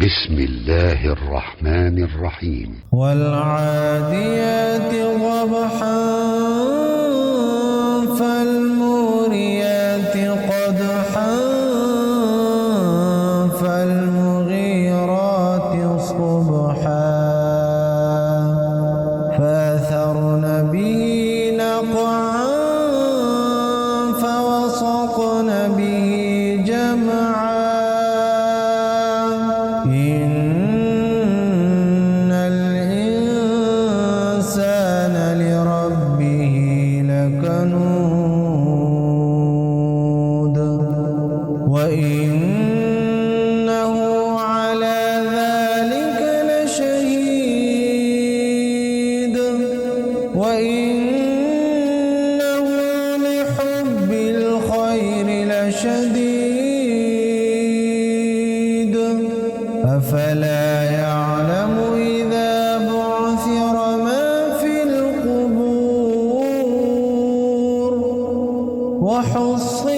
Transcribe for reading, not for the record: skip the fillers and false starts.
بسم الله الرحمن الرحيم. والعاديات ضبحا فالموريات قدحا فالمغيرات صبحا فأثرن به نقعا فوسطن به جمعا إن الإنسان لربه لكنود وإنه على ذلك لشهيد وإنه لحب الخير لشديد أفلا يعلم إذا بعثر ما في القبور وحصل